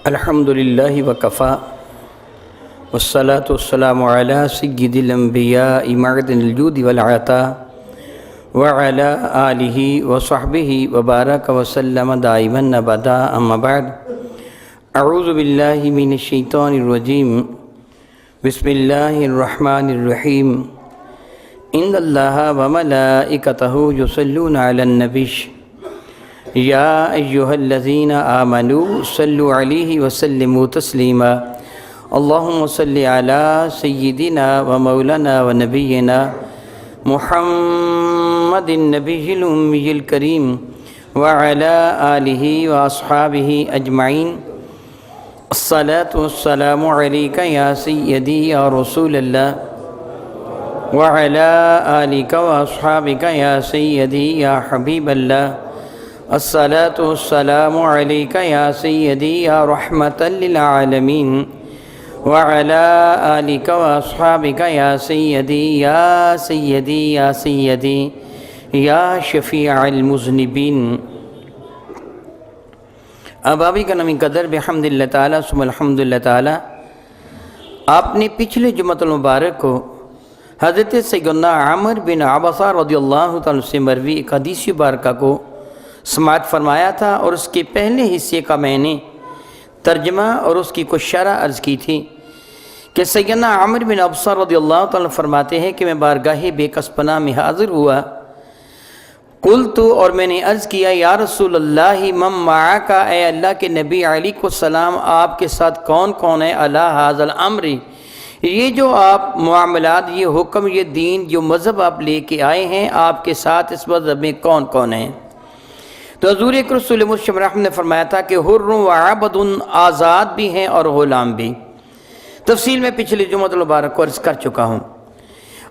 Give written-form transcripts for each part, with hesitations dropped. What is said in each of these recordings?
الحمدللہ وکفا والصلاة والسلام علی سید الانبیاء معدن الجود والعطا وعلی آلہ وصحبہ وبارک وسلم دائما ابدا اما بعد اعوذ باللہ من الشیطان الرجیم بسم اللہ الرحمن الرحیم ان اللہ وملائکتہ یصلون علی النبی یا ایہا الذین آمنوا صلوا علیہ وسلموا تسلیما اللہم صلی علی سیدنا و مولانا و نبینا محمد النبی الامی الکریم وعلی آلہ و اصحابہ اجمعین الصلاة والسلام علیکہ یا سیدی یا رسول اللہ وعلی آلہ و اصحابہ یا سیدی یا حبیب اللہ الصلاة والسلام علیکہ یا سیدی یا رحمتا للعالمین وعلی آلہ و اصحابہ یا سیدی یا سیدی یا سیدی یا شفیع المذنبین ابابی کا نمی قدر بحمد اللہ تعالیٰ ثم الحمدللہ تعالیٰ آپ نے پچھلے جمعۃ المبارک کو حضرت سیدنا عمر بن عبسہ رضی اللہ تعالیٰ سے مروی ایک حدیث مبارکہ کو سماعت فرمایا تھا، اور اس کے پہلے حصے کا میں نے ترجمہ اور اس کی کچھ شرح عرض کی تھی کہ سیدنا عمر بن عبسہ رضی اللہ تعالیٰ فرماتے ہیں کہ میں بارگاہ بے کس پناہ میں حاضر ہوا، قلت اور میں نے عرض کیا یا رسول اللہ من معاک، اے اللہ کے نبی علیہ السلام آپ کے ساتھ کون کون ہے، علی ھذا الامر، یہ جو آپ معاملات، یہ حکم، یہ دین، جو مذہب آپ لے کے آئے ہیں، آپ کے ساتھ اس مذہب میں کون کون ہیں؟ تو حضور اکرم صلی اللہ علیہ وسلم نے فرمایا تھا کہ حر و عبد، آزاد بھی ہیں اور غلام بھی۔ تفصیل میں پچھلے جمعۃ المبارک کو عرض کر چکا ہوں،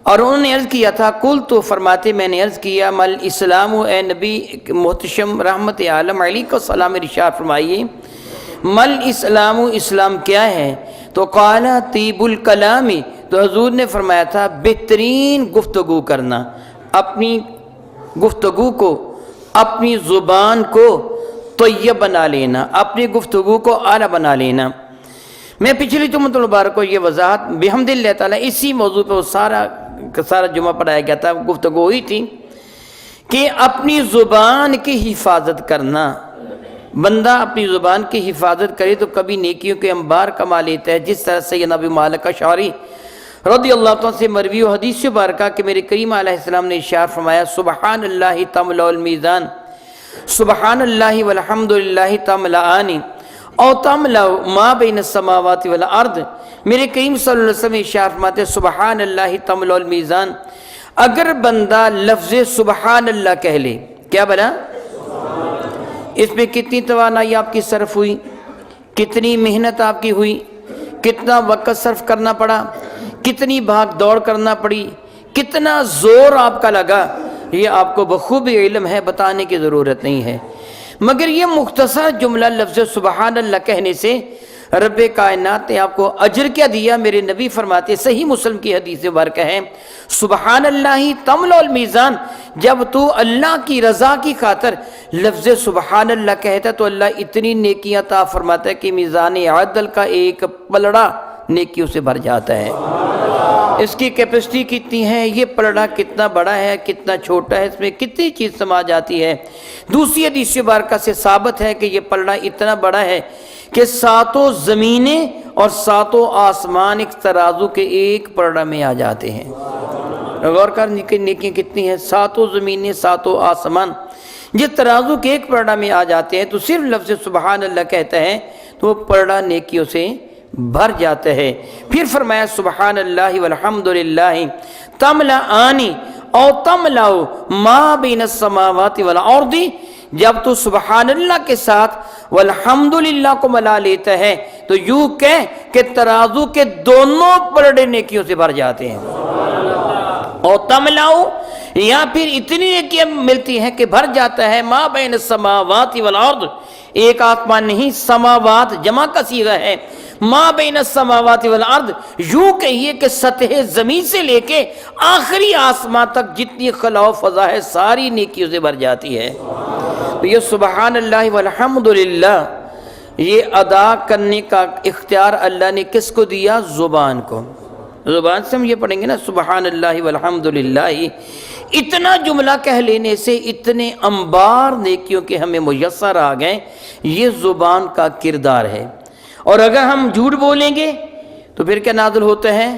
اور انہوں نے عرض کیا تھا قل تو فرماتے میں نے عرض کیا مل اسلام، اے نبی محتشم رحمت عالم علیہ کو سلام ارشاد فرمائیے مل اسلام، اسلام کیا ہے؟ تو قال طیب الکلام، تو حضور نے فرمایا تھا بہترین گفتگو کرنا، اپنی گفتگو کو، اپنی زبان کو طیب بنا لینا، اپنی گفتگو کو اعلیٰ بنا لینا۔ میں پچھلی جمعۃ المبارک کو یہ وضاحت بحمد اللہ تعالیٰ اسی موضوع پہ سارا جمعہ پڑھایا گیا تھا، گفتگو ہوئی تھی کہ اپنی زبان کی حفاظت کرنا، بندہ اپنی زبان کی حفاظت کرے تو کبھی نیکیوں کے انبار کما لیتا ہے، جس طرح سیدنا ابی مالک اشعری رضی اللہ تعالیٰ سے مروی و حدیث مبارکہ کہ میرے کریم علیہ السلام نے ارشاد فرمایا سبحان اللہ تملأ المیزان، سبحان اللہ والحمدللہ تملأان او تملأ ما بین السماوات والارض۔ میرے کریم صلی اللہ علیہ وسلم ارشاد فرماتے سبحان اللہ تملأ المیزان، اگر بندہ لفظ سبحان اللہ کہہ لے، کیا بنا؟ اس میں کتنی توانائی آپ کی صرف ہوئی، کتنی محنت آپ کی ہوئی، کتنا وقت صرف کرنا پڑا، کتنی بھاگ دوڑ کرنا پڑی، کتنا زور آپ کا لگا، یہ آپ کو بخوبی علم ہے، بتانے کی ضرورت نہیں ہے۔ مگر یہ مختصر جملہ لفظ سبحان اللہ کہنے سے رب کائنات نے آپ کو اجر کیا دیا؟ میرے نبی فرماتے، صحیح مسلم کی حدیث مبارکہ ہے سبحان اللہ تملأ المیزان، جب تو اللہ کی رضا کی خاطر لفظ سبحان اللہ کہتا تو اللہ اتنی نیکیاں عطا فرماتا ہے کہ میزان عدل کا ایک پلڑا نیکیوں سے بھر جاتا ہے۔ اس کی کیپیسٹی کتنی ہے، یہ پلڑا کتنا بڑا ہے، کتنا چھوٹا ہے، اس میں کتنی چیز سما جاتی ہے۔ دوسری حدیث مبارکہ سے ثابت ہے کہ یہ پلڑا اتنا بڑا ہے کہ ساتوں زمینیں اور ساتوں آسمان ایک ترازو کے ایک پلڑا میں آ جاتے ہیں۔ غور کر نیکیاں کتنی ہیں، ساتوں زمینیں، ساتوں آسمان جس ترازو کے ایک پلڑا میں آ جاتے ہیں، تو صرف لفظ سبحان اللہ کہتا ہے تو وہ پلڑا نیکیوں سے بھر جاتا ہے۔ پھر فرمایا سبحان اللہ والحمدللہ تملأان او تملأ ما بین السماوات والارض، جب تو سبحان اللہ کے ساتھ والحمدللہ کو ملا لیتا ہے تو یوں کہہ کہ ترازو کے دونوں پلڑے نیکیوں سے بھر جاتے ہیں۔ او تملأ، یا پھر اتنی نیکیاں ملتی ہیں کہ بھر جاتا ہے ما بین السماوات والارض، ایک آسمان نہیں، سماوات جمع کا صیغہ ہے، ما بین السماوات والارض، یوں کہیے کہ سطح زمین سے لے کے آخری آسمان تک جتنی خلا و فضا ہے ساری نیکیوں سے بھر جاتی ہے۔ تو یہ سبحان اللہ والحمدللہ یہ ادا کرنے کا اختیار اللہ نے کس کو دیا؟ زبان کو۔ زبان سے ہم یہ پڑھیں گے نا سبحان اللہ والحمد للہ، اتنا جملہ کہہ لینے سے اتنے انبار نیکیوں کے ہمیں میسر آ گئے۔ یہ زبان کا کردار ہے۔ اور اگر ہم جھوٹ بولیں گے تو پھر کیا نازل ہوتا ہے؟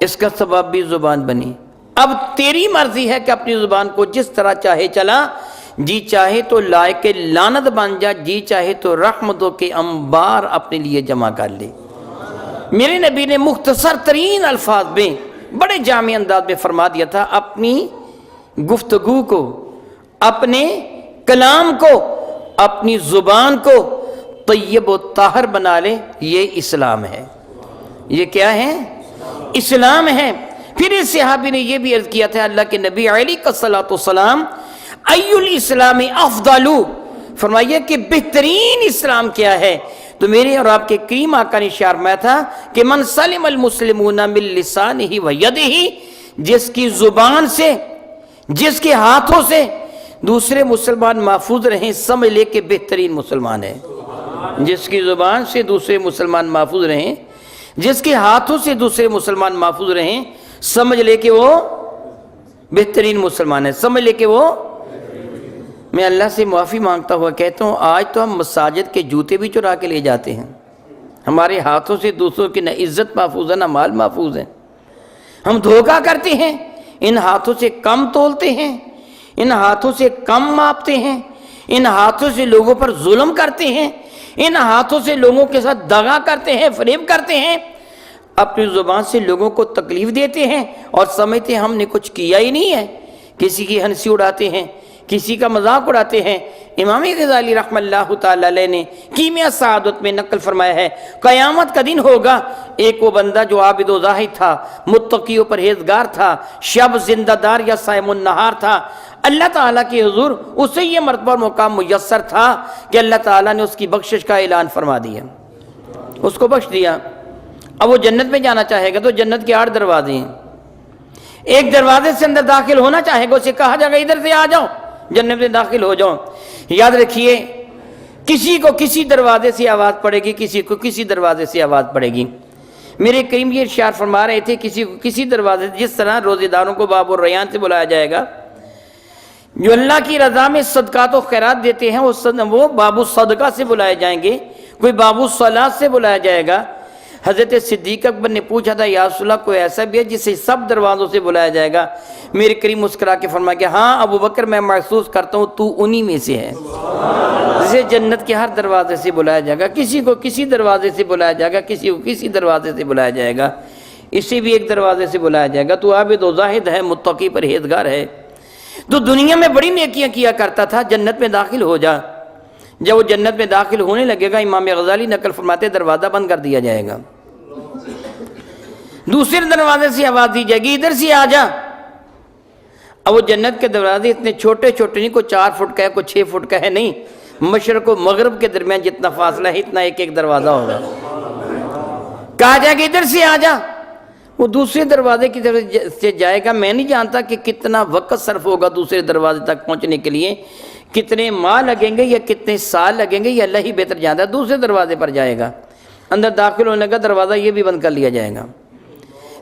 اس کا سبب بھی زبان بنی۔ اب تیری مرضی ہے کہ اپنی زبان کو جس طرح چاہے چلا، جی چاہے تو لائق لعنت بن جا، جی چاہے تو رحمتوں کے انبار اپنے لیے جمع کر لے۔ میرے نبی نے مختصر ترین الفاظ میں بڑے جامع انداز میں فرما دیا تھا، اپنی گفتگو کو، اپنے کلام کو، اپنی زبان کو طیب و طاہر بنا لے، یہ اسلام ہے۔ یہ کیا ہے؟ اسلام ہے۔ پھر اس صحابی نے یہ بھی عرض کیا تھا اللہ کے نبی علیہ الصلوۃ والسلام، ای الاسلام افضل، فرمایا کہ بہترین اسلام کیا ہے؟ تو میرے اور آپ کے کریم آقا نے فرمایا تھا کہ من سلم المسلمون من لسانہ و یدہ، جس کی زبان سے، جس کے ہاتھوں سے دوسرے مسلمان محفوظ رہیں، سمجھ لے کہ بہترین مسلمان ہے۔ جس کی زبان سے دوسرے مسلمان محفوظ رہیں، جس کے ہاتھوں سے دوسرے مسلمان محفوظ رہیں، سمجھ لے کہ وہ بہترین مسلمان ہے، سمجھ لے کہ وہ۔ میں اللہ سے معافی مانگتا ہوا کہتا ہوں، آج تو ہم مساجد کے جوتے بھی چرا کے لے جاتے ہیں۔ ہمارے ہاتھوں سے دوسروں کی نہ عزت محفوظ ہے نہ مال محفوظ ہے۔ ہم دھوکہ کرتے ہیں، ان ہاتھوں سے کم تولتے ہیں، ان ہاتھوں سے کم ماپتے ہیں، ان ہاتھوں سے لوگوں پر ظلم کرتے ہیں، ان ہاتھوں سے لوگوں کے ساتھ دغا کرتے ہیں، فریب کرتے ہیں، اپنی زبان سے لوگوں کو تکلیف دیتے ہیں اور سمجھتے ہیں ہم نے کچھ کیا ہی نہیں ہے۔ کسی کی ہنسی اڑاتے ہیں، کسی کا مذاق اڑاتے ہیں۔ امام غزالی رحمہ اللہ تعالی علیہ نے کیمیا سعادت میں نقل فرمایا ہے، قیامت کا دن ہوگا، ایک وہ بندہ جو عابد و زاہد تھا، متقی و پرہیزگار تھا، شب زندہ دار یا صائم النہار تھا، اللہ تعالیٰ کے حضور اسے یہ مرتبہ اور مقام میسر تھا کہ اللہ تعالیٰ نے اس کی بخشش کا اعلان فرما دیا، اس کو بخش دیا۔ اب وہ جنت میں جانا چاہے گا تو جنت کے 8 دروازے ہیں، ایک دروازے سے اندر داخل ہونا چاہے گا، اسے کہا جائے گا ادھر سے آ جاؤ، جنت میں داخل ہو جاؤ۔ یاد رکھیے، کسی کو کسی دروازے سے آواز پڑے گی، کسی کو کسی دروازے سے آواز پڑے گی۔ میرے کریم یہ ارشاد فرما رہے تھے، کسی کو کسی دروازے، جس طرح روزے داروں کو باب الریان سے بلایا جائے گا، جو اللہ کی رضا میں صدقات و خیرات دیتے ہیں وہ باب الصدقہ سے بلائے جائیں گے، کوئی باب الصلاۃ سے بلایا جائے گا۔ حضرت صدیق اکبر نے پوچھا تھا یا رسول اللہ کوئی ایسا بھی ہے جسے سب دروازوں سے بلایا جائے گا؟ میرے کریم مسکرا کے فرمایا کہ ہاں ابو بکر، میں محسوس کرتا ہوں تو انہی میں سے ہے، جسے جنت کے ہر دروازے سے بلایا جائے گا۔ کسی کو کسی دروازے سے بلایا جائے گا، کسی کو کسی دروازے سے بلایا جائے گا، اسے بھی ایک دروازے سے بلایا جائے گا۔ تو عابد و زاہد ہے، متقی پرہیزگار ہے، تو دنیا میں بڑی نیکیاں کیا کرتا تھا، جنت میں داخل ہو جا۔ جب وہ جنت میں داخل ہونے لگے گا، امام غزالی نقل فرماتے دروازہ بند کر دیا جائے گا، دوسرے دروازے سے آواز دی جائے گی ادھر سے آ جا۔ اب وہ جنت کے دروازے اتنے چھوٹے چھوٹے نہیں، کوئی 4 فٹ کا ہے، کوئی 6 فٹ کا ہے، نہیں، مشرق و مغرب کے درمیان جتنا فاصلہ ہے اتنا ایک ایک دروازہ ہوگا۔ کہا جائے گا ادھر سے آ جا، وہ دوسرے دروازے کی طرف سے جائے گا۔ میں نہیں جانتا کہ کتنا وقت صرف ہوگا دوسرے دروازے تک پہنچنے کے لیے، کتنے ماہ لگیں گے یا کتنے سال لگیں گے، یہ اللہ ہی بہتر جانتا ہے۔ دوسرے دروازے پر جائے گا، اندر داخل ہونے کا دروازہ یہ بھی بند کر لیا جائے گا۔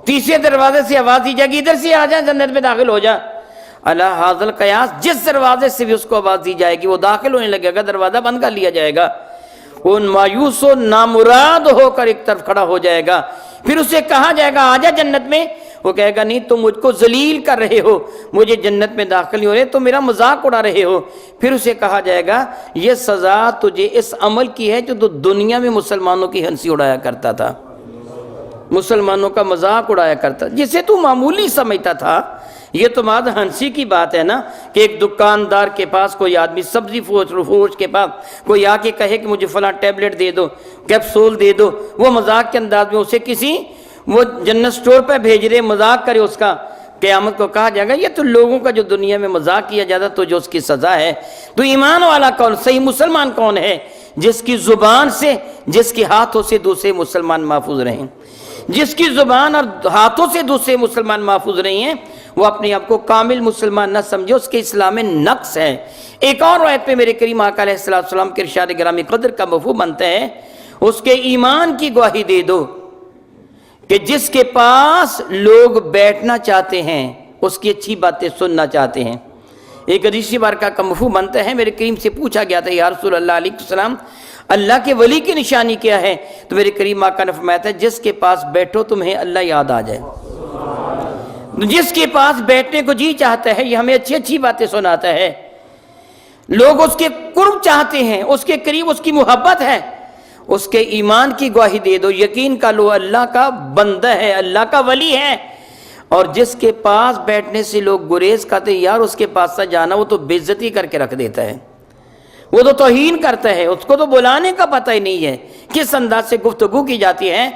تیسرے دروازے سے آواز دی جائے گی ادھر سے آ جا، جنت میں داخل ہو جا۔ اللہ حاضل قیاس، جس دروازے سے بھی اس کو آواز دی جائے گی وہ داخل ہونے لگے گا، دروازہ بند کر لیا جائے گا، وہ مایوس و نامراد ہو کر ایک طرف کھڑا ہو جائے گا۔ پھر اسے کہا جائے گا آ جا جنت میں، وہ کہے گا نہیں، تم مجھ کو ذلیل کر رہے ہو، مجھے جنت میں داخل نہیں ہو رہے، تم میرا مذاق اڑا رہے ہو۔ پھر اسے کہا جائے گا یہ سزا تجھے اس عمل کی ہے جو تو دنیا میں مسلمانوں کی ہنسی اڑایا کرتا تھا، مسلمانوں کا مذاق اڑایا کرتا، جسے تو معمولی سمجھتا تھا۔ یہ تو ماد ہنسی کی بات ہے نا کہ ایک دکاندار کے پاس کوئی آدمی، سبزی فروش کے پاس کوئی آ کے کہے کہ مجھے فلاں ٹیبلٹ دے دو، کیپسول دے دو، وہ مذاق کے انداز میں اسے کسی وہ جنرل سٹور پہ بھیج رہے، مذاق کرے اس کا، قیامت کو کہا جائے گا یہ تو لوگوں کا جو دنیا میں مذاق کیا جاتا تو جو اس کی سزا ہے۔ تو ایمان والا کون، صحیح مسلمان کون ہے؟ جس کی زبان سے، جس کے ہاتھوں سے دوسرے مسلمان محفوظ رہیں، جس کی زبان اور ہاتھوں سے دوسرے مسلمان محفوظ رہی ہیں، وہ اپنے آپ کو کامل مسلمان نہ سمجھے، اس کے اسلام میں نقص ہے۔ ایک اور روایت پہ میرے کریم آقا علیہ السلام کے ارشاد گرامی قدر کا مفہوم بنتا ہے، اس کے ایمان کی گواہی دے دو کہ جس کے پاس لوگ بیٹھنا چاہتے ہیں، اس کی اچھی باتیں سننا چاہتے ہیں۔ ایک حدیث بارکہ کا مفہوم بنتا ہے، میرے کریم سے پوچھا گیا تھا یا رسول اللہ علیہ السلام اللہ کے ولی کی نشانی کیا ہے؟ تو میرے کریم آقا نے فرمایا تھا جس کے پاس بیٹھو تمہیں اللہ یاد آ جائے۔ جس کے پاس بیٹھنے کو جی چاہتا ہے، یہ ہمیں اچھی اچھی باتیں سناتا ہے، لوگ اس کے قرب چاہتے ہیں، اس کے قریب اس کی محبت ہے، اس کے ایمان کی گواہی دے دو، یقین کا لو اللہ کا بندہ ہے، اللہ کا ولی ہے۔ اور جس کے پاس بیٹھنے سے لوگ گریز کرتے ہیں، یار اس کے پاس سے جانا، وہ تو بے عزتی کر کے رکھ دیتا ہے، وہ تو توہین کرتا ہے، اس کو تو بلانے کا پتہ ہی نہیں ہے کس انداز سے گفتگو کی جاتی ہے۔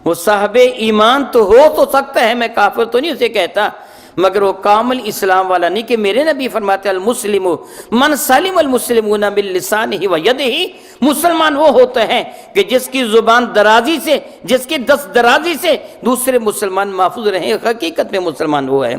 وہ صاحب ایمان تو ہو تو سکتا ہے، میں کافر تو نہیں اسے کہتا، مگر وہ کامل اسلام والا نہیں۔ کہ میرے نبی فرماتے ہیں المسلم من سلم المسلمون من لسانہ و یدہ، مسلمان وہ ہوتا ہے کہ جس کی زبان درازی سے، جس کی دست درازی سے دوسرے مسلمان محفوظ رہیں۔ حقیقت میں مسلمان وہ ہے۔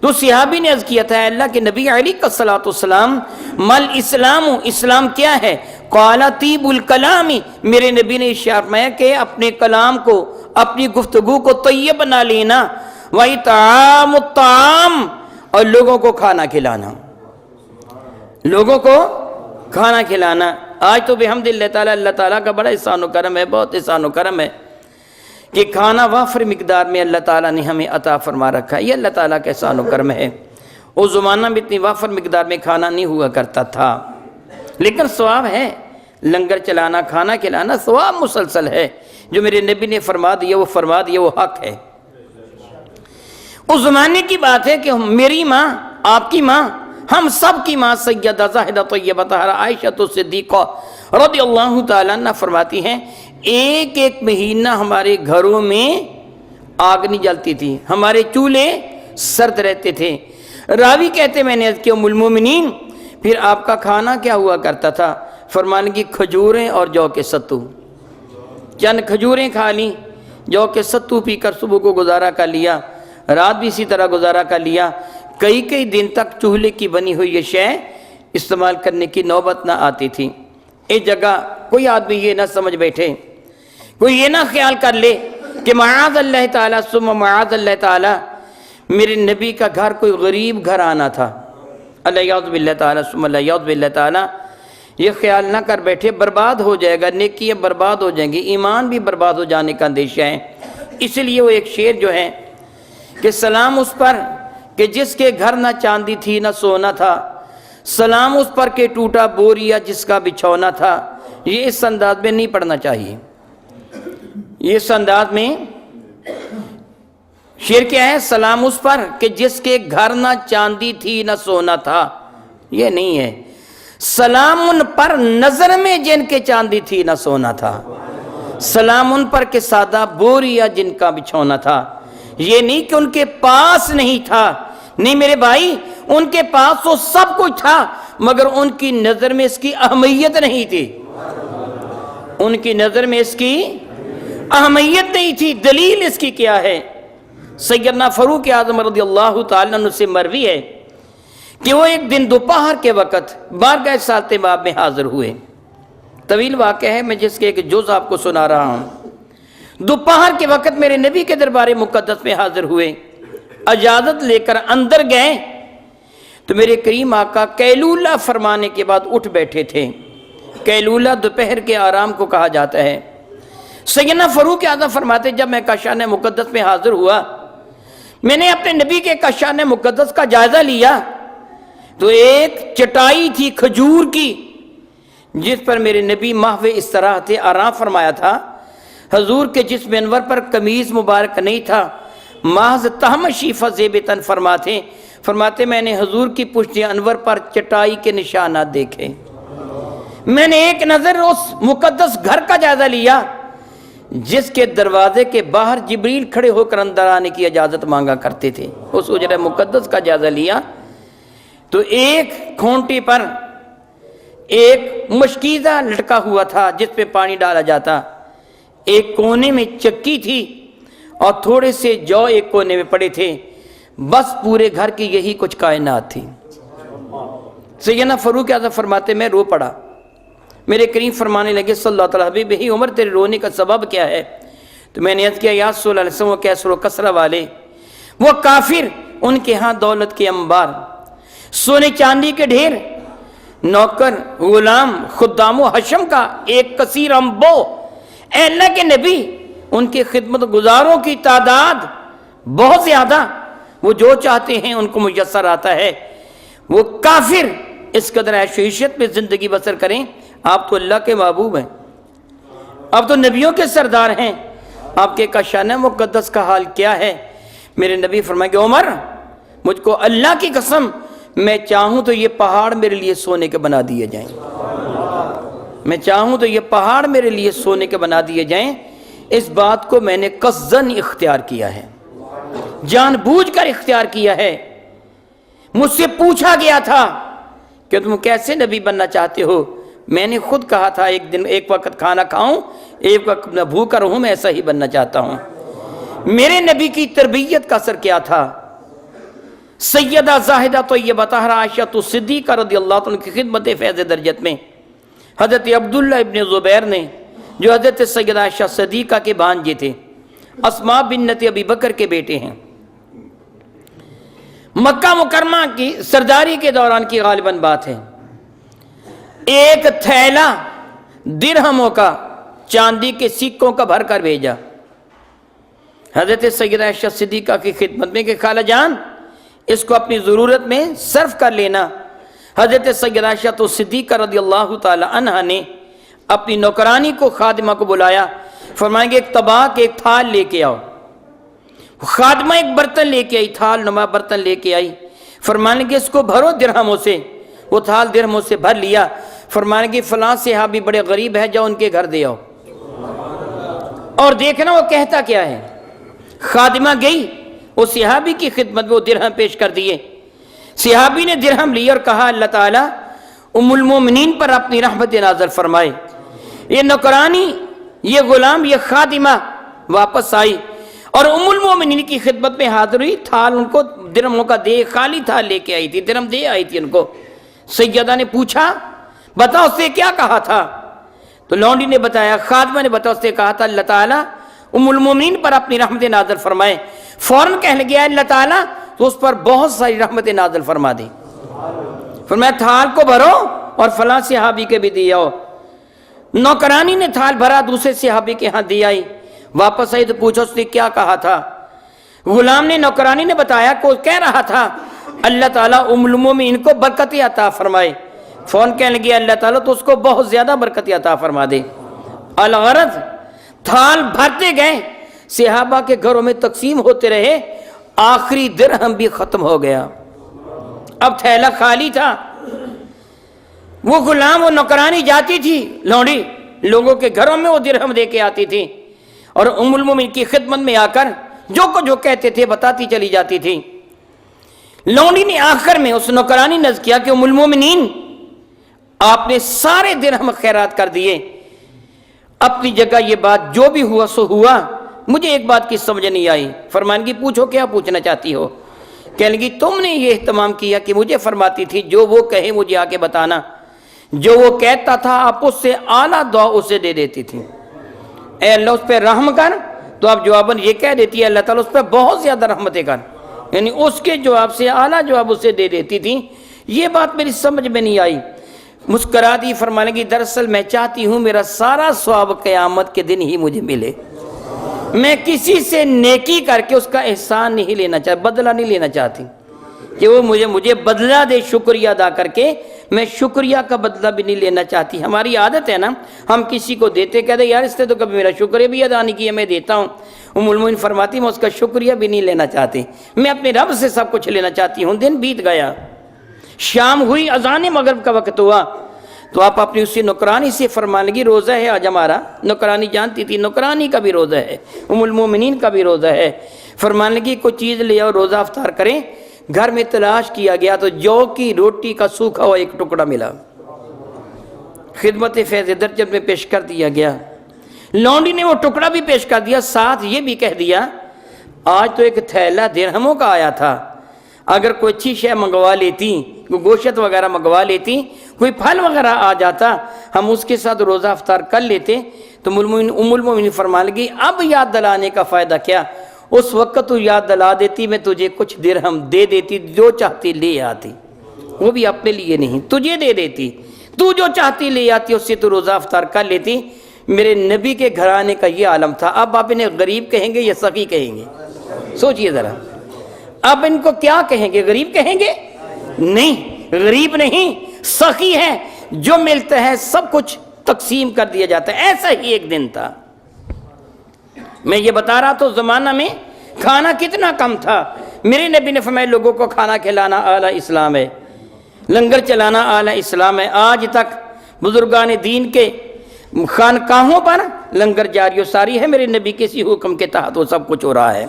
تو صحابی نے عرض کیا تھا اللہ کے نبی علیہ الصلوۃ والسلام مل اسلام، اسلام کیا ہے؟ قال طیب الکلام، میرے نبی نے ارشاد فرمایا کہ اپنے کلام کو، اپنی گفتگو کو طیب بنا لینا، وَإِطْعَامُ الطَّعَامِ، اور لوگوں کو کھانا کھلانا، لوگوں کو کھانا کھلانا۔ آج تو بحمد اللہ تعالیٰ، اللہ تعالیٰ کا بڑا احسان و کرم ہے، بہت احسان و کرم ہے کہ کھانا وافر مقدار میں اللہ تعالیٰ نے ہمیں عطا فرما رکھا ہے۔ یہ اللہ تعالیٰ کا احسان و کرم ہے۔ اس زمانہ میں اتنی وافر مقدار میں کھانا نہیں ہوا کرتا تھا، لیکن ثواب ہے، لنگر چلانا، کھانا کھلانا ثواب مسلسل ہے۔ جو میرے نبی نے فرما دیا وہ فرما دیا، وہ حق ہے۔ اس زمانے کی بات ہے کہ میری ماں، آپ کی ماں، ہم سب کی ماں سیدہ زاہدہ طیبہ طاہرہ عائشہ صدیقہ رضی اللہ تعالیٰ عنہ فرماتی ہیں ایک ایک مہینہ ہمارے گھروں میں آگ نہیں جلتی تھی، ہمارے چولہے سرد رہتے تھے۔ راوی کہتے میں نے عرض کیا ام المومنین پھر آپ کا کھانا کیا ہوا کرتا تھا؟ فرمانے کی کھجوریں اور جو کے ستو، چند کھجوریں کھا لیں، جو کے ستو پی کر صبح کو گزارا کر لیا، رات بھی اسی طرح گزارا کر لیا۔ کئی کئی دن تک چولہے کی بنی ہوئی یہ شے استعمال کرنے کی نوبت نہ آتی تھی۔ ایک جگہ کوئی آدمی یہ نہ سمجھ بیٹھے، کوئی یہ نہ خیال کر لے کہ معاذ اللہ تعالیٰ ثم معاذ اللہ تعالیٰ میرے نبی کا گھر کوئی غریب گھر آنا تھا، اللہ یعوذ باللہ تعالیٰ ثم اللہ یعوذ باللہ تعالیٰ، یہ خیال نہ کر بیٹھے برباد ہو جائے گا، نیکیاں برباد ہو جائیں گی، ایمان بھی برباد ہو جانے کا اندیشہ ہے۔ اس لیے وہ ایک شعر جو ہے کہ سلام اس پر کہ جس کے گھر نہ چاندی تھی نہ سونا تھا، سلام اس پر کہ ٹوٹا بوریا جس کا بچھونا تھا۔ یہ اس انداز میں نہیں پڑھنا چاہیے۔ یہ اس انداز میں شعر کیا ہے؟ سلام اس پر کہ جس کے گھر نہ چاندی تھی نہ سونا تھا، یہ نہیں ہے۔ سلام ان پر نظر میں جن کے چاندی تھی نہ سونا تھا، سلام ان پر کہ سادہ بوریا جن کا بچھونا تھا۔ یہ نہیں کہ ان کے پاس نہیں تھا، نہیں میرے بھائی، ان کے پاس تو سب کچھ تھا، مگر ان کی نظر میں اس کی اہمیت نہیں تھی، ان کی نظر میں اس کی اہمیت نہیں تھی۔ دلیل اس کی کیا ہے؟ سیدنا فاروق اعظم رضی اللہ تعالیٰ عنہ سے مروی ہے کہ وہ ایک دن دوپہر کے وقت بارگاہ سالت باب میں حاضر ہوئے۔ طویل واقعہ ہے، میں جس کے ایک جز آپ کو سنا رہا ہوں۔ دوپہر کے وقت میرے نبی کے دربار مقدس میں حاضر ہوئے، اجازت لے کر اندر گئے تو میرے کریم آقا قیلولہ فرمانے کے بعد اٹھ بیٹھے تھے۔ قیلولہ دوپہر کے آرام کو کہا جاتا ہے۔ سیدنا فاروق اعظم فرماتے جب میں کاشان مقدس میں حاضر ہوا، میں نے اپنے نبی کے کاشان مقدس کا جائزہ لیا تو ایک چٹائی تھی کھجور کی جس پر میرے نبی محو استراحت تھے، آرام فرمایا تھا۔ حضور کے جسم انور پر قمیض مبارک نہیں تھا، محض تحمشی فزیب تن فرماتے میں نے حضور کی پشت انور پر چٹائی کے نشانات دیکھے۔ میں نے ایک نظر اس مقدس گھر کا جائزہ لیا جس کے دروازے کے باہر جبریل کھڑے ہو کر اندر آنے کی اجازت مانگا کرتے تھے۔ اس حجرہ مقدس کا جائزہ لیا تو ایک کھونٹی پر ایک مشکیزہ لٹکا ہوا تھا جس پہ پانی ڈالا جاتا، ایک کونے میں چکی تھی اور تھوڑے سے جو ایک کونے میں پڑے تھے۔ بس پورے گھر کی یہی کچھ کائنات تھی۔ سیدنا فاروق اعظم فرماتے میں رو پڑا، میرے کریم فرمانے لگے صلی اللہ تعالیٰ حبیب ہی عمر تیرے رونے کا سبب کیا ہے؟ تو میں نے عرض کیا یا صلی اللہ علیہ وسلم وہ کیسر و کسرہ والے، وہ کافر، ان کے ہاں دولت کے انبار، سونے چاندی کے ڈھیر، نوکر غلام خدام و حشم کا ایک کثیر انبو، اے اللہ کے نبی ان کے خدمت گزاروں کی تعداد بہت زیادہ، وہ جو چاہتے ہیں ان کو میسر آتا ہے، وہ کافر اس قدر عیش و عشرت میں زندگی بسر کریں، آپ تو اللہ کے محبوب ہیں، آپ تو نبیوں کے سردار ہیں، آپ کے کا شان مقدس کا حال کیا ہے؟ میرے نبی فرمائے کہ عمر مجھ کو اللہ کی قسم میں چاہوں تو یہ پہاڑ میرے لیے سونے کے بنا دیے جائیں، میں چاہوں تو یہ پہاڑ میرے لیے سونے کے بنا دیے جائیں، اس بات کو میں نے قصداً اختیار کیا ہے، جان بوجھ کر اختیار کیا ہے۔ مجھ سے پوچھا گیا تھا کہ تم کیسے نبی بننا چاہتے ہو، میں نے خود کہا تھا ایک وقت کھانا کھاؤں ایک وقت بھوکا رہوں، میں ایسا ہی بننا چاہتا ہوں۔ میرے نبی کی تربیت کا اثر کیا تھا؟ سیدہ زاہدہ طیبہ طاہرہ عائشہ صدیقہ رضی اللہ عنہ کی خدمت فیض درجت میں حضرت عبداللہ ابن زبیر نے، جو حضرت سیدہ عائشہ صدیقہ کے بھانجے تھے، اسماء بنت ابی بکر کے بیٹے ہیں، مکہ مکرمہ کی سرداری کے دوران کی غالباً بات ہے، ایک تھیلا درہموں کا چاندی کے سکوں کا بھر کر بھیجا حضرت سیدہ عائشہ صدیقہ کی خدمت میں کہ خالہ جان اس کو اپنی ضرورت میں صرف کر لینا۔ حضرت سیدہ عائشہ صدیقہ رضی اللہ تعالی عنہ نے اپنی نوکرانی کو، خادمہ کو بلایا، فرمائیں گے ایک طباق ایک تھال لے کے آؤ۔ خادمہ ایک برتن لے کے آئی، تھال نما برتن لے کے آئی، فرمانے کہ اس کو بھرو درہموں سے، وہ تھال درہموں سے بھر لیا، فرمانے کہ فلاں صحابی بڑے غریب ہے، جاؤ ان کے گھر دے آؤ، اور دیکھنا وہ کہتا کیا ہے۔ خادمہ گئی، وہ صحابی کی خدمت میں وہ درہم پیش کر دیے، صحابی نے درہم لی اور کہا اللہ تعالیٰ ام المومنین پر اپنی رحمت نازل فرمائے۔ یہ نوکرانی، یہ غلام، یہ خادمہ واپس آئی اور ام المومنین کی خدمت میں حاضر ہوئی، تھال ان کو درہموں کا دے، خالی تھال لے کے آئی تھی، درہم دے آئی تھی ان کو۔ سیدہ نے پوچھا بتا اس نے کیا کہا تھا؟ تو لونڈی نے بتایا، خادمہ نے بتا اس نے کہا تھا اللہ تعالیٰ ام المومنین پر اپنی رحمت نازل فرمائے۔ فوراً کہنے لگا اللہ تعالیٰ تو اس پر بہت ساری رحمت نازل فرما دے۔ فرمایا تھال کو بھرو اور فلاں صحابی کے بھی دے آؤ۔ نوکرانی نے تھال بھرا، دوسرے صحابی کے ہاں دے آئی، واپس آئی تو پوچھا اس نے کیا کہا تھا؟ غلام نے، نوکرانی نے بتایا کہ کہہ رہا تھا اللہ تعالیٰ ام المومنین کو برکت عطا فرمائے۔ فون کہنے لگے اللہ تعالیٰ تو اس کو بہت زیادہ برکت عطا فرما دے۔ الغرض تھال بھرتے گئے، صحابہ کے گھروں میں تقسیم ہوتے رہے، آخری درہم بھی ختم ہو گیا، اب تھیلا خالی تھا۔ وہ غلام، وہ نوکرانی جاتی تھی لونڈی، لوگوں کے گھروں میں وہ درہم دے کے آتی تھی اور ام المومنین کی خدمت میں آ کر جو کہتے تھے بتاتی چلی جاتی تھی۔ لونڈی نے آخر میں اس نوکرانی نے عرض کیا کہ ام المومنین آپ نے سارے درہم خیرات کر دیے، اپنی جگہ یہ بات جو بھی ہوا سو ہوا، مجھے ایک بات کی سمجھ نہیں آئی۔ فرمان کی پوچھو کیا پوچھنا چاہتی ہو؟ کہنے لگی تم نے یہ اہتمام کیا کہ مجھے فرماتی تھی جو وہ کہے مجھے آ کے بتانا، جو وہ کہتا تھا آپ اس سے اعلیٰ دعا اسے دے دیتی تھی، اے اللہ اس پہ رحم کر، تو آپ جواباً یہ کہہ دیتی ہے اللہ تعالیٰ اس پہ بہت زیادہ رحمتیں کر، یعنی اس کے جواب سے اعلیٰ جواب اسے دے دیتی تھی۔ یہ بات میری سمجھ میں نہیں آئی، مسکرا دی، فرمانے کی دراصل میں چاہتی ہوں میرا سارا ثواب قیامت کے دن ہی مجھے ملے، میں کسی سے نیکی کر کے اس کا احسان نہیں لینا چاہتی، بدلہ نہیں لینا چاہتی کہ وہ مجھے بدلہ دے شکریہ ادا کر کے، میں شکریہ کا بدلہ بھی نہیں لینا چاہتی۔ ہماری عادت ہے نا، ہم کسی کو دیتے کہتے یار اس نے تو کبھی میرا شکریہ بھی ادا نہیں کیا، میں دیتا ہوں۔ ام المومنین فرماتی میں اس کا شکریہ بھی نہیں لینا چاہتی، میں اپنے رب سے سب کچھ لینا چاہتی ہوں۔ دن بیت گیا، شام ہوئی، اذان مغرب کا وقت ہوا، تو آپ اپنی اسی نوکرانی سے فرمان لگی روزہ ہے آج ہمارا۔ نوکرانی جانتی تھی نوکرانی کا بھی روزہ ہے، ام المومنین کا بھی روزہ ہے۔ فرمان لگی کوئی چیز لے آؤ روزہ افطار کریں۔ گھر میں تلاش کیا گیا تو جو کی روٹی کا سوکھا ہوا ایک ٹکڑا ملا، خدمت فیض درجت میں پیش کر دیا گیا۔ لونڈی نے وہ ٹکڑا بھی پیش کر دیا، ساتھ یہ بھی کہہ دیا آج تو ایک تھیلا درہموں کا آیا تھا، اگر کوئی اچھی شے منگوا لیتی، کوئی گوشت وغیرہ منگوا لیتی، کوئی پھل وغیرہ آ جاتا، ہم اس کے ساتھ روزہ افطار کر لیتے، تو ام المومنین فرما لگی اب یاد دلانے کا فائدہ کیا، اس وقت تو یاد دلا دیتی، میں تجھے کچھ درہم دے دیتی، جو چاہتی لے آتی، وہ بھی اپنے لیے نہیں، تجھے دے دیتی، تو جو چاہتی لے آتی، اس سے تو روزہ افطار کر لیتی۔ میرے نبی کے گھرانے کا یہ عالم تھا۔ اب آپ انہیں غریب کہیں گے یا سخی کہیں گے؟ سوچئے ذرا، اب ان کو کیا کہیں گے؟ غریب کہیں گے؟ نہیں، غریب نہیں، سخی ہے، جو ملتا ہے سب کچھ تقسیم کر دیا جاتا ہے۔ ایسا ہی ایک دن تھا، میں یہ بتا رہا تو زمانہ میں کھانا کتنا کم تھا۔ میرے نبی نے فرمایا لوگوں کو کھانا کھلانا اعلیٰ اسلام ہے، لنگر چلانا اعلیٰ اسلام ہے۔ آج تک بزرگان دین کے خانقاہوں پر لنگر جاری و ساری ہے، میرے نبی کسی حکم کے تحت وہ سب کچھ ہو رہا ہے۔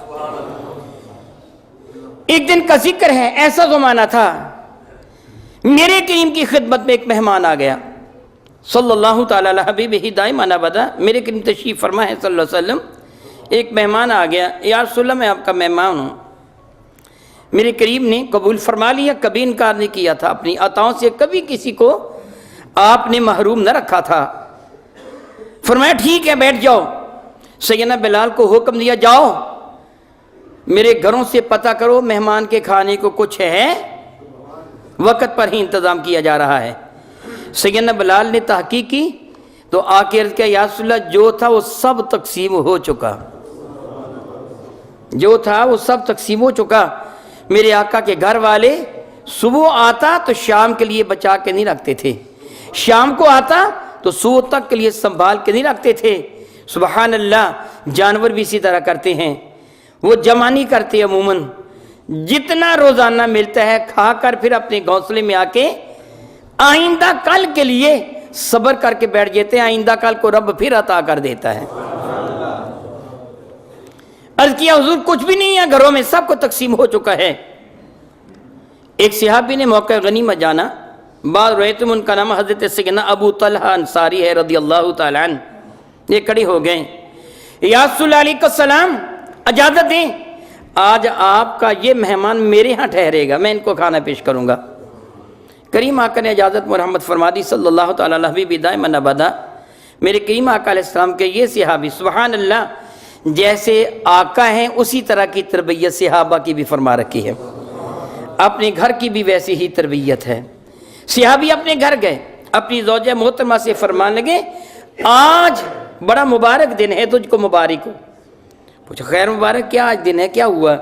ایک دن کا ذکر ہے، ایسا زمانہ تھا، میرے کریم کی خدمت میں ایک مہمان آ گیا، صلی اللہ تعالیٰ علیہ حبیبہ دائما ابدا، میرے کریم تشریف فرما ہے صلی اللہ علیہ وسلم۔ ایک مہمان آ گیا، یا رسول اللہ میں آپ کا مہمان ہوں۔ میرے کریم نے قبول فرما لیا، کبھی انکار نہیں کیا تھا، اپنی عطاؤں سے کبھی کسی کو آپ نے محروم نہ رکھا تھا۔ فرمایا ٹھیک ہے بیٹھ جاؤ۔ سیدنا بلال کو حکم دیا جاؤ میرے گھروں سے پتہ کرو مہمان کے کھانے کو کچھ ہے، وقت پر ہی انتظام کیا جا رہا ہے۔ سیدنا بلال نے تحقیق کی تو آ کے عرض کیا یا رسول اللہ جو تھا وہ سب تقسیم ہو چکا، جو تھا وہ سب تقسیم ہو چکا۔ میرے آقا کے گھر والے صبح آتا تو شام کے لیے بچا کے نہیں رکھتے تھے، شام کو آتا تو صبح تک کے لیے سنبھال کے نہیں رکھتے تھے۔ سبحان اللہ، جانور بھی اسی طرح کرتے ہیں، وہ جمع نہیں کرتے عموماً، جتنا روزانہ ملتا ہے کھا کر پھر اپنے گھونسلے میں آ کے آئندہ کل کے لیے صبر کر کے بیٹھ جاتے ہیں، آئندہ کل کو رب پھر عطا کر دیتا ہے۔ عرض کیا حضور کچھ بھی نہیں ہے گھروں میں، سب کو تقسیم ہو چکا ہے۔ ایک صحابی نے موقع غنیمت جانا، بعض روایتوں میں ان کا نام حضرت سیدنا ابو طلحہ انصاری ہے رضی اللہ تعالیٰ عنہ۔ یہ کھڑے ہو گئے، یا رسول اللہ علیہ السلام اجازت دیں، آج آپ کا یہ مہمان میرے ہاں ٹھہرے گا، میں ان کو کھانا پیش کروں گا۔ کریم آقا نے اجازت مرحمت فرما دی صلی اللہ تعالیٰ علیہ حبیبہ دائما ابدا۔ میرے کریم آقا علیہ السلام کے یہ صحابی سبحان اللہ جیسے آقا ہیں اسی طرح کی تربیت صحابہ کی بھی فرما رکھی ہے، اپنے گھر کی بھی ویسی ہی تربیت ہے۔ صحابی اپنے گھر گئے، اپنی زوجہ محترمہ سے فرمان لگے آج بڑا مبارک دن ہے، تجھ کو مبارک ہو۔ پوچھا خیر مبارک کیا آج دن ہے، کیا ہوا؟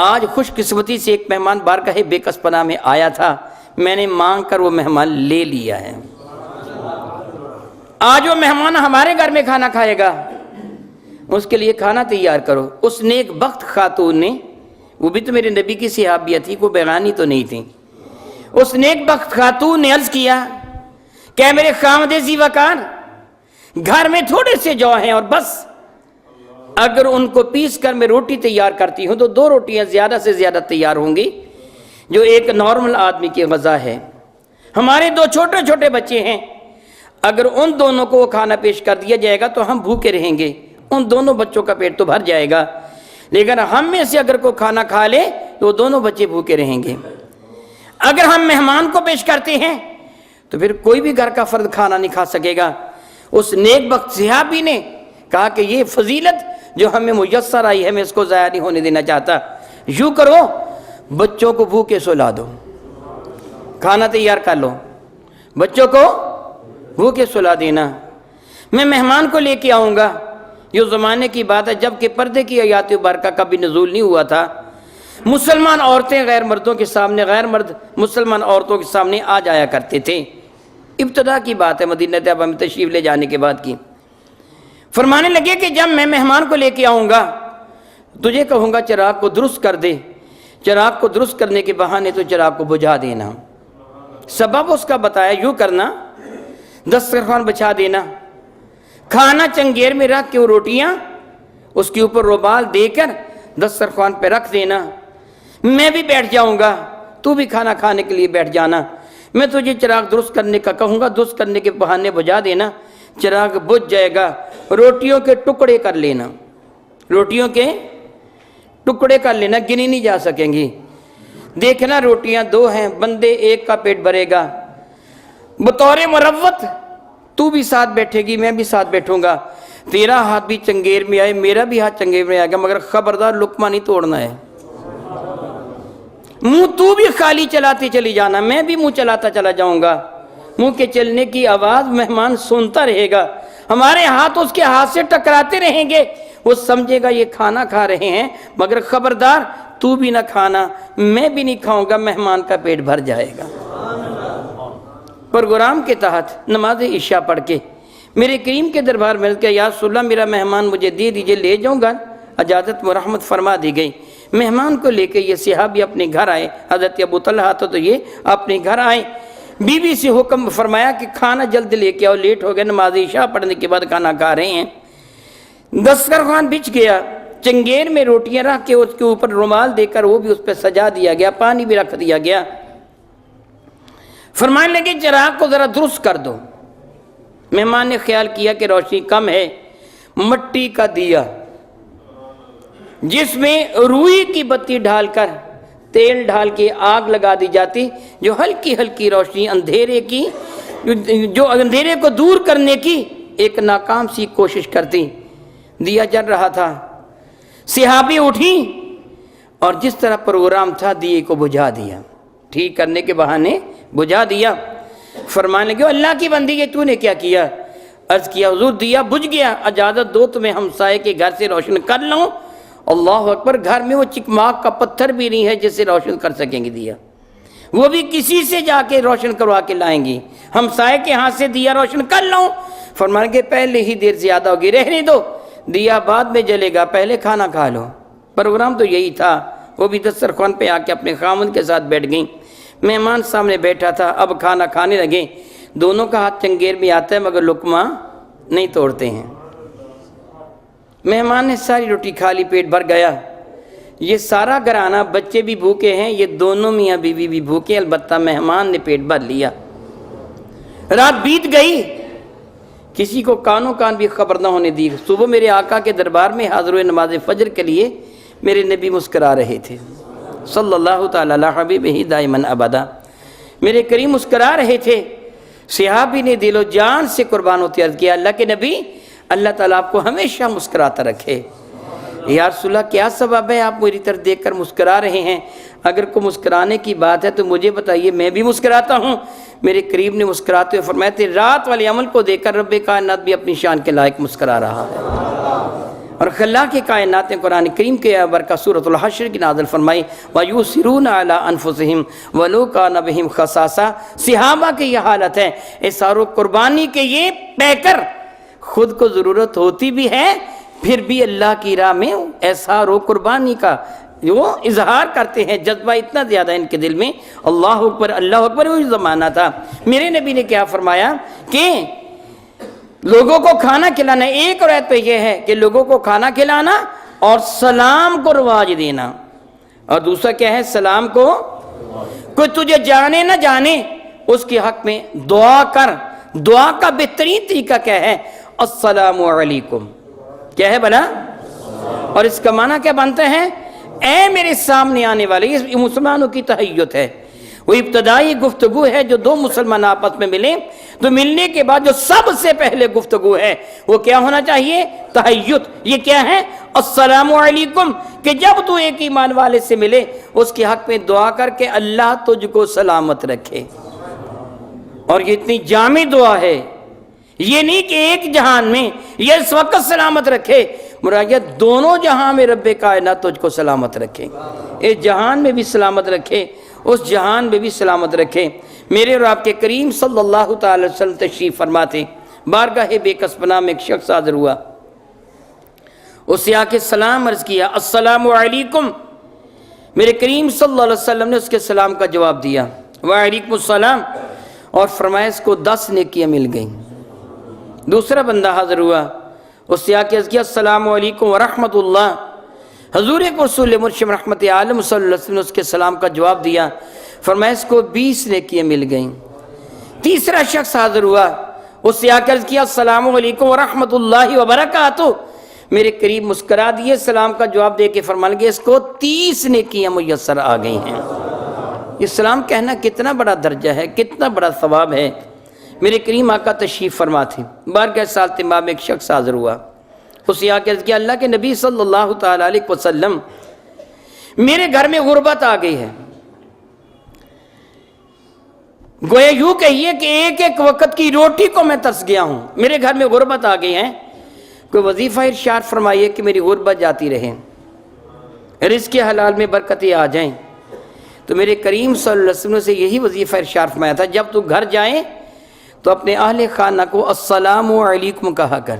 آج خوش قسمتی سے ایک مہمان بارگاہ بے کس پناہ میں آیا تھا، میں نے مانگ کر وہ مہمان لے لیا ہے، آج وہ مہمان ہمارے گھر میں کھانا کھائے گا، اس کے لیے کھانا تیار کرو۔ اس نیک بخت خاتون نے، وہ بھی تو میرے نبی کی صحابیہ تھی، کوئی بیگانی تو نہیں تھی، اس نیک بخت خاتون نے عرض کیا کہ میرے خامد ذی وقار گھر میں تھوڑے سے جو ہیں اور بس، اگر ان کو پیس کر میں روٹی تیار کرتی ہوں تو 2 روٹیاں زیادہ سے زیادہ تیار ہوں گی، جو ایک نارمل آدمی کی غذا ہے۔ ہمارے 2 چھوٹے چھوٹے بچے ہیں، اگر ان دونوں کو وہ کھانا پیش کر دیا جائے گا تو ہم بھوکے رہیں گے، ان دونوں بچوں کا پیٹ تو بھر جائے گا، لیکن ہم میں سے اگر کوئی کھانا کھا لے تو وہ دونوں بچے بھوکے رہیں گے۔ اگر ہم مہمان کو پیش کرتے ہیں تو پھر کوئی بھی گھر کا فرد کھانا نہیں کھا سکے گا۔ اس نیک بخت صحابی نے کہا کہ یہ فضیلت جو ہمیں میسر آئی ہے میں اس کو ضائع نہیں ہونے دینا چاہتا، یوں کرو بچوں کو بھوکے سلا دو، کھانا تیار کر لو، بچوں کو بھوکے سلا دینا، میں مہمان کو لے کے آؤں گا۔ یہ زمانے کی بات ہے جب کہ پردے کی آیات مبارکہ کبھی نزول نہیں ہوا تھا، مسلمان عورتیں غیر مردوں کے سامنے، غیر مرد مسلمان عورتوں کے سامنے آ جایا کرتے تھے۔ ابتدا کی بات ہے، مدینہ طیبہ میں تشریف لے جانے کے بعد کی۔ فرمانے لگے کہ جب میں مہمان کو لے کے آؤں گا تجھے کہوں گا چراغ کو درست کر دے، چراغ کو درست کرنے کے بہانے تو چراغ کو بجھا دینا۔ سبب اس کا بتایا، یوں کرنا، دسترخوان بچھا دینا، کھانا چنگیر میں رکھ کے وہ روٹیاں اس کے اوپر رومال دے کر دسترخوان پہ رکھ دینا، میں بھی بیٹھ جاؤں گا، تو بھی کھانا کھانے کے لیے بیٹھ جانا، میں تجھے چراغ درست کرنے کا کہوں گا، درست کرنے کے بہانے بجھا دینا، چراغ بجھ جائے گا، روٹیوں کے ٹکڑے کر لینا، روٹیوں کے ٹکڑے کر لینا، گنی نہیں جا سکیں گی، دیکھنا روٹیاں دو ہیں، بندے ایک کا پیٹ بھرے گا، بطور مروت تو بھی ساتھ بیٹھے گی، میں بھی ساتھ بیٹھوں گا، تیرا ہاتھ بھی چنگیر میں آئے میرا بھی ہاتھ چنگیر میں آئے گا، مگر خبردار لقمہ نہیں توڑنا ہے۔ منہ تو بھی خالی چلاتی چلی جانا، میں بھی منہ چلاتا چلا جاؤں گا، منہ کے چلنے کی آواز مہمان سنتا رہے گا، ہمارے ہاتھ اس کے ہاتھ سے ٹکراتے رہیں گے، وہ سمجھے گا یہ کھانا کھا رہے ہیں، مگر خبردار تو بھی نہ کھانا، میں بھی نہیں کھاؤں گا، مہمان کا پیٹ بھر جائے گا۔ پروگرام کے تحت نماز عشاء پڑھ کے میرے کریم کے دربار میں کہ یا رسول اللہ میرا مہمان مجھے دے دیجئے، لے جاؤں گا، اجازت مرحمت فرما دی گئی۔ مہمان کو لے کے یہ صحابی اپنے گھر آئے، حضرت ابو طلحہ تو یہ اپنے گھر آئے، بی بی سے حکم فرمایا کہ کھانا جلد لے کے آؤ، لیٹ ہو گیا، نماز عشاء پڑھنے کے بعد کھانا کھا رہے ہیں۔ دسترخوان بچھ گیا، چنگیر میں روٹیاں رکھ کے اس کے اوپر رومال دے کر وہ بھی اس پہ سجا دیا گیا، پانی بھی رکھ دیا گیا۔ فرمانے لگے چراغ کو ذرا درست کر دو۔ مہمان نے خیال کیا کہ روشنی کم ہے، مٹی کا دیا جس میں روئی کی بتی ڈال کر تیل ڈال کے آگ لگا دی جاتی، جو ہلکی ہلکی روشنی اندھیرے کی، جو اندھیرے کو دور کرنے کی ایک ناکام سی کوشش کرتی۔ دیا جل رہا تھا، صحابی اٹھی اور جس طرح پروگرام تھا دیے کو بجھا دیا، ٹھیک کرنے کے بہانے بجھا دیا۔ فرمانے لگے اللہ کی بندی یہ تو نے کیا کیا؟ عرض کیا حضور دیا بجھ گیا، اجازت دو تمہیں ہمسائے کے گھر سے روشن کر لوں۔ اللہ اکبر، گھر میں وہ چکماک کا پتھر بھی نہیں ہے جس سے روشن کر سکیں گے دیا، وہ بھی کسی سے جا کے روشن کروا کے لائیں گی، ہمسائے کے ہاتھ سے دیا روشن کر لوں۔ فرمانے کے پہلے ہی دیر زیادہ ہوگی، رہنے دو، دیا بعد میں جلے گا، پہلے کھانا کھا لو۔ پروگرام تو یہی تھا۔ وہ بھی دسترخوان پہ آ کے اپنے خامند کے ساتھ بیٹھ گئیں، مہمان سامنے بیٹھا تھا، اب کھانا کھانے لگے، دونوں کا ہاتھ چنگیر میں آتا ہے مگر لقمہ نہیں توڑتے ہیں۔ مہمان نے ساری روٹی کھا لی، پیٹ بھر گیا، یہ سارا گھرانہ، بچے بھی بھوکے ہیں، یہ دونوں میاں بیوی بھی بھوکے، البتہ مہمان نے پیٹ بھر لیا۔ رات بیت گئی، کسی کو کانوں کان بھی خبر نہ ہونے دی۔ صبح میرے آقا کے دربار میں حاضر ہوئے نماز فجر کے لیے، میرے نبی مسکرا رہے تھے صلی اللہ تعالی علی حبیبہ دائماً ابدا، میرے کریم مسکرا رہے تھے۔ صحابی نے دل و جان سے قربان ہوتے عرض کیا اللہ کے نبی اللہ تعالیٰ آپ کو ہمیشہ مسکراتا رکھے۔ یا رسول اللہ کیا سبب ہے آپ میری طرف دیکھ کر مسکرا رہے ہیں؟ اگر کوئی مسکرانے کی بات ہے تو مجھے بتائیے، میں بھی مسکراتا ہوں۔ میرے قریب نے مسکراتے ہوئے فرمایا تھے رات والے عمل کو دیکھ کر رب کائنات بھی اپنی شان کے لائق مسکرا رہا ہے۔ اور خلا کے کائنات نے قرآن کریم کے برکہ سورۃ الحشر کی نازل فرمائی وَيُؤْثِرُونَ عَلَىٰ أَنفُسِهِمْ وَلَوْ كَانَ بِهِمْ خَصَاصَةٌ، صحابہ کی یہ حالت ہے، اثار و قربانی کے یہ پے کر خود کو ضرورت ہوتی بھی ہے، پھر بھی اللہ کی راہ میں اثار و قربانی کا وہ اظہار کرتے ہیں، جذبہ اتنا زیادہ ان کے دل میں۔ اللہ اکبر اللہ اکبر، وہی زمانہ تھا۔ میرے نبی نے کیا فرمایا کہ لوگوں کو کھانا کھلانا، ایک روایت پہ یہ ہے کہ لوگوں کو کھانا کھلانا اور سلام کو رواج دینا، اور دوسرا کیا ہے سلام کو، کوئی تجھے جانے نہ جانے اس کے حق میں دعا کر۔ دعا کا بہترین طریقہ کیا ہے؟ السلام علیکم، کیا ہے بھلا؟ اور اس کا معنی کیا بنتا ہے؟ اے میرے سامنے آنے والے، یہ مسلمانوں کی تحیت ہے، وہ ابتدائی گفتگو ہے جو دو مسلمان آپس میں ملیں تو ملنے کے بعد جو سب سے پہلے گفتگو ہے وہ کیا ہونا چاہیے؟ تحیت۔ یہ کیا ہے؟ السلام علیکم، کہ جب تو ایک ایمان والے سے ملے اس کے حق میں دعا کر کے اللہ تجھ کو سلامت رکھے۔ اور یہ اتنی جامع دعا ہے، یہ نہیں کہ ایک جہان میں یہ اس وقت سلامت رکھے، مراد دونوں جہاں میں رب کائنات تجھ کو سلامت رکھے، اس جہان میں بھی سلامت رکھے، اس جہان میں بھی سلامت رکھے۔ میرے اور آپ کے کریم صلی اللہ تعالی وسلم تشریف فرماتے، بارگاہ بے کس پناہ میں ایک شخص حاضر ہوا، اس سے آ کے سلام عرض کیا السلام علیکم۔ میرے کریم صلی اللہ علیہ وسلم نے اس کے سلام کا جواب دیا وعلیکم السلام، اور فرمایا اس کو 10 نیکیاں مل گئیں۔ دوسرا بندہ حاضر ہوا، اس سے آ کے عرض کیا السلام علیکم ورحمۃ اللہ۔ حضور رسول مرشد رحمت عالم صلی اللہ علیہ وسلم نے اس کے سلام کا جواب دیا، فرمایا اس کو 20 نیکیاں مل گئیں۔ تیسرا شخص حاضر ہوا، اس سے آ کے عرض کیا السلام علیکم ورحمۃ اللہ وبرکاتہ۔ میرے قریب مسکرا دیے، سلام کا جواب دے کے فرمان لگے اس کو 30 نیکیاں میسر آ گئی ہیں۔ یہ سلام کہنا کتنا بڑا درجہ ہے، کتنا بڑا ثواب ہے۔ میرے کریم آقا تشریف فرما تھے، بارگاہ سالت امام ایک شخص حاضر ہوا، اس نے آ کے عرض کیا اللہ کے نبی صلی اللہ تعالیٰ علیہ وسلم میرے گھر میں غربت آ گئی ہے، گویا یوں کہیے کہ ایک ایک وقت کی روٹی کو میں ترس گیا ہوں، میرے گھر میں غربت آ گئی ہے، کوئی وظیفہ ارشاد فرمائیے کہ میری غربت جاتی رہے، رزق کے حلال میں برکتیں آ جائیں۔ تو میرے کریم صلی اللہ علیہ وسلم سے یہی وظیفہ ارشاد فرمایا تھا، جب تو گھر جائیں تو اپنے اہل خانہ کو السلام علیکم کہا کر۔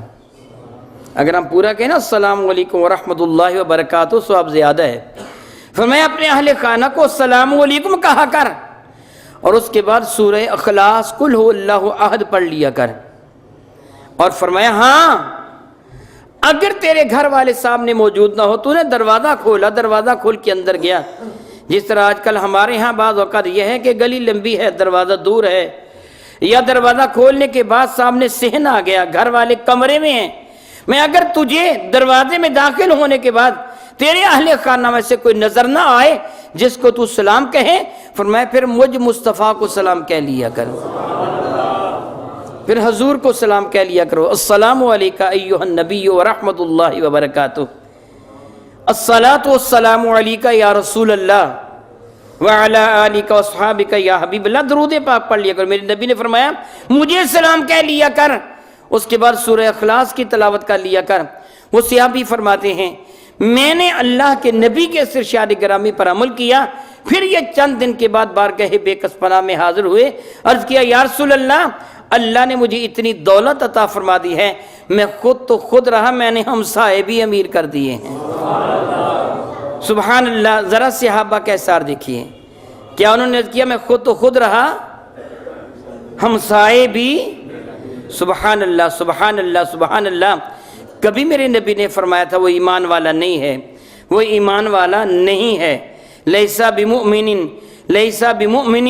اگر ہم پورا کہیں نا السلام علیکم ورحمۃ اللہ وبرکاتہ ثواب زیادہ ہے، فرمایا اپنے اہل خانہ کو السلام علیکم کہا کر، اور اس کے بعد سورہ اخلاص قل هو اللہ احد پڑھ لیا کر، اور فرمایا ہاں اگر تیرے گھر والے سامنے موجود نہ ہو، تو نے دروازہ کھولا، دروازہ کھول کے اندر گیا، جس طرح آج کل ہمارے ہاں بعض اوقات یہ ہے کہ گلی لمبی ہے دروازہ دور ہے، یا دروازہ کھولنے کے بعد سامنے صحن آ گیا، گھر والے کمرے میں ہیں، میں اگر تجھے دروازے میں داخل ہونے کے بعد تیرے اہل خانہ میں سے کوئی نظر نہ آئے جس کو تو سلام کہے، فرمایا پھر مجھ مصطفیٰ کو سلام کہہ لیا کرو، پھر حضور کو سلام کہہ لیا کرو، السلام علیکہ ایہا النبی ورحمۃ اللہ وبرکاتہ، الصلاۃ والسلام علیکہ یا رسول اللہ وعلی آلکہ واصحابکہ یا حبیب اللہ، درود پاک پڑھ لیا کرو۔ میرے نبی نے فرمایا مجھے سلام کہہ لیا کر، اس کے بعد سورہ اخلاص کی تلاوت کر لیا کر۔ وہ صحابی فرماتے ہیں میں نے اللہ کے نبی کے ارشاد گرامی پر عمل کیا، پھر یہ چند دن کے بعد بارگاہ بے کس پناہ میں حاضر ہوئے، عرض کیا یا رسول اللہ، اللہ نے مجھے اتنی دولت عطا فرما دی ہے، میں خود تو خود رہا، میں نے ہمسائے بھی امیر کر دیے ہیں۔ سبحان اللہ، ذرا صحابہ کا اثار دیکھیے، کیا انہوں نے کیا میں خود تو خود رہا، ہمسائے بھی، سبحان اللہ سبحان اللہ سبحان اللہ۔ کبھی میرے نبی نے فرمایا تھا وہ ایمان والا نہیں ہے، وہ ایمان والا نہیں ہے، لیسا بمؤمن لیسا بمؤمن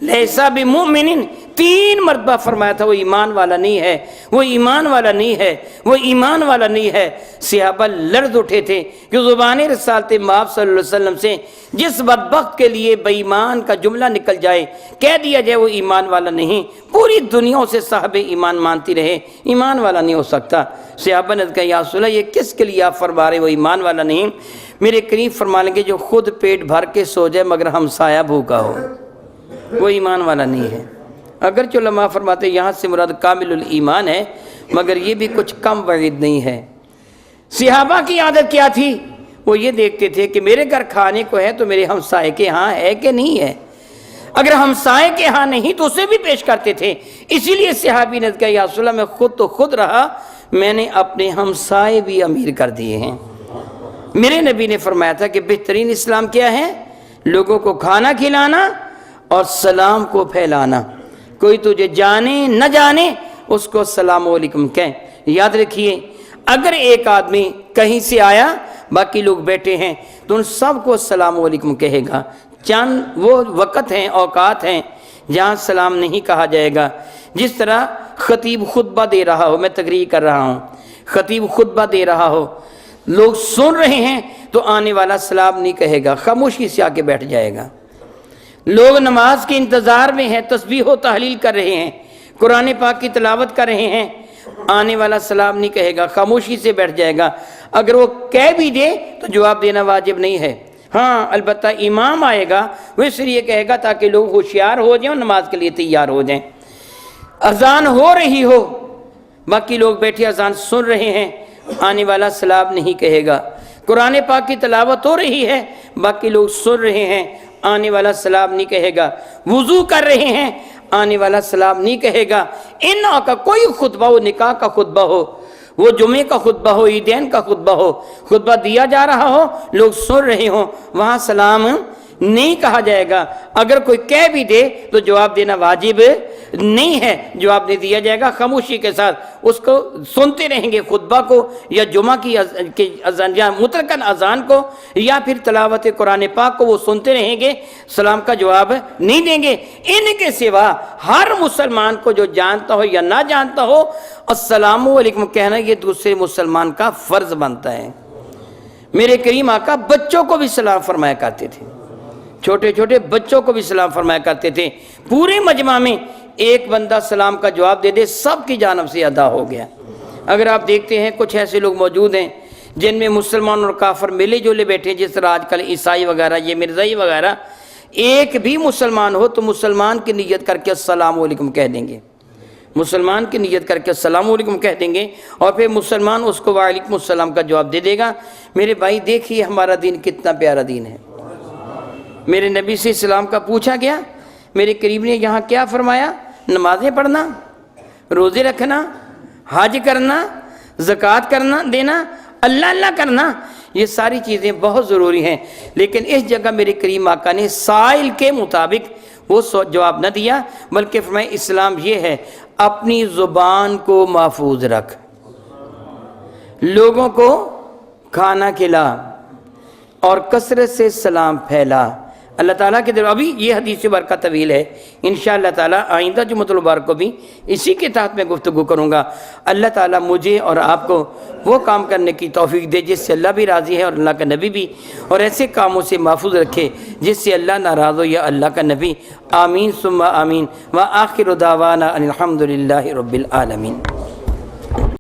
لیسا بمؤمن، 3 مرتبہ فرمایا تھا وہ ایمان والا نہیں ہے، وہ ایمان والا نہیں ہے، وہ ایمان والا نہیں ہے۔ صحابہ لرز اٹھے تھے کہ زبان رسالت مآب صلی اللہ علیہ وسلم سے جس بدبخت کے لیے بے ایمان کا جملہ نکل جائے، کہہ دیا جائے وہ ایمان والا نہیں، پوری دنیا سے صاحب ایمان مانتی رہے، ایمان والا نہیں ہو سکتا۔ صحابہ نے کہا یا رسول اللہ یہ کس کے لیے آپ فرما رہے وہ ایمان والا نہیں؟ میرے قریب فرما لیں گے جو خود پیٹ بھر کے سو جائے مگر ہمسایہ بھوکا ہو، وہ ایمان والا نہیں ہے۔ اگرچہ علماء فرماتے یہاں سے مراد کامل الایمان ہے، مگر یہ بھی کچھ کم وعید نہیں ہے۔ صحابہ کی عادت کیا تھی؟ وہ یہ دیکھتے تھے کہ میرے گھر کھانے کو ہے تو میرے ہمسائے کے ہاں ہے کہ نہیں ہے، اگر ہمسائے کے ہاں نہیں تو اسے بھی پیش کرتے تھے۔ اسی لیے صحابی نے کہا یا رسول اللہ میں خود تو خود رہا، میں نے اپنے ہمسائے بھی امیر کر دیے ہیں۔ میرے نبی نے فرمایا تھا کہ بہترین اسلام کیا ہے؟ لوگوں کو کھانا کھلانا اور سلام کو پھیلانا، کوئی تجھے جانے نہ جانے اس کو السلام علیکم کہیں۔ یاد رکھیے اگر ایک آدمی کہیں سے آیا باقی لوگ بیٹھے ہیں تو ان سب کو السلام علیکم کہے گا۔ چند وہ وقت ہیں، اوقات ہیں جہاں سلام نہیں کہا جائے گا، جس طرح خطیب خطبہ دے رہا ہو، میں تقریر کر رہا ہوں، خطیب خطبہ دے رہا ہو، لوگ سن رہے ہیں تو آنے والا سلام نہیں کہے گا، خاموشی سے آ کے بیٹھ جائے گا۔ لوگ نماز کے انتظار میں ہیں، تسبیح و تحلیل کر رہے ہیں، قرآن پاک کی تلاوت کر رہے ہیں، آنے والا سلام نہیں کہے گا، خاموشی سے بیٹھ جائے گا۔ اگر وہ کہہ بھی دے تو جواب دینا واجب نہیں ہے، ہاں البتہ امام آئے گا وہ اس لیے کہے گا تاکہ لوگ ہوشیار ہو جائیں اور نماز کے لیے تیار ہو جائیں۔ اذان ہو رہی ہو، باقی لوگ بیٹھے اذان سن رہے ہیں، آنے والا سلام نہیں کہے گا۔ قرآن پاک کی تلاوت ہو رہی ہے، باقی لوگ سن رہے ہیں، آنے والا سلام نہیں کہے گا۔ وضو کر رہے ہیں، آنے والا سلام نہیں کہے گا۔ ان کا کوئی خطبہ ہو، نکاح کا خطبہ ہو، وہ جمعے کا خطبہ ہو، عیدین کا خطبہ ہو، خطبہ دیا جا رہا ہو، لوگ سن رہے ہوں، وہاں سلام نہیں کہا جائے گا۔ اگر کوئی کہہ بھی دے تو جواب دینا واجب نہیں ہے، جواب نہیں دیا جائے گا، خاموشی کے ساتھ اس کو سنتے رہیں گے، خطبہ کو یا جمعہ کی اذان یا مطلقاً اذان کو یا پھر تلاوت قرآن پاک کو وہ سنتے رہیں گے، سلام کا جواب نہیں دیں گے۔ ان کے سوا ہر مسلمان کو جو جانتا ہو یا نہ جانتا ہو السلام علیکم کہنا یہ دوسرے مسلمان کا فرض بنتا ہے۔ میرے کریم آقا بچوں کو بھی سلام فرمایا کرتے تھے، چھوٹے چھوٹے بچوں کو بھی سلام فرمایا کرتے تھے۔ پورے مجمع میں ایک بندہ سلام کا جواب دے دے، سب کی جانب سے ادا ہو گیا۔ اگر آپ دیکھتے ہیں کچھ ایسے لوگ موجود ہیں جن میں مسلمان اور کافر ملے جلے بیٹھے ہیں، جس طرح آج کل عیسائی وغیرہ، یہ مرزائی وغیرہ، ایک بھی مسلمان ہو تو مسلمان کی نیت کر کے السلام علیکم کہہ دیں گے، مسلمان کی نیت کر کے السلام علیکم کہہ دیں گے، اور پھر مسلمان اس کو وعلیکم السلام کا جواب دے دے گا۔ میرے بھائی دیکھیے ہمارا دین کتنا پیارا دین ہے۔ میرے نبی سے اسلام کا پوچھا گیا، میرے کریم نے یہاں کیا فرمایا؟ نمازیں پڑھنا، روزے رکھنا، حج کرنا، زکوٰۃ کرنا دینا، اللہ اللہ کرنا، یہ ساری چیزیں بہت ضروری ہیں۔ لیکن اس جگہ میرے کریم آقا نے سائل کے مطابق وہ جواب نہ دیا، بلکہ فرمایا اسلام یہ ہے اپنی زبان کو محفوظ رکھ، لوگوں کو کھانا کھلا اور کثرت سے سلام پھیلا۔ اللہ تعالیٰ کے در ابھی یہ حدیث برکہ طویل ہے، انشاءاللہ تعالیٰ آئندہ جمعۃ المبارک کو بھی اسی کے تحت میں گفتگو کروں گا۔ اللہ تعالیٰ مجھے اور آپ کو وہ کام کرنے کی توفیق دے جس سے اللہ بھی راضی ہے اور اللہ کا نبی بھی، اور ایسے کاموں سے محفوظ رکھے جس سے اللہ ناراض ہو یا اللہ کا نبی۔ آمین ثم آمین، وآخر دعوانا ان الحمد للہ رب العالمین۔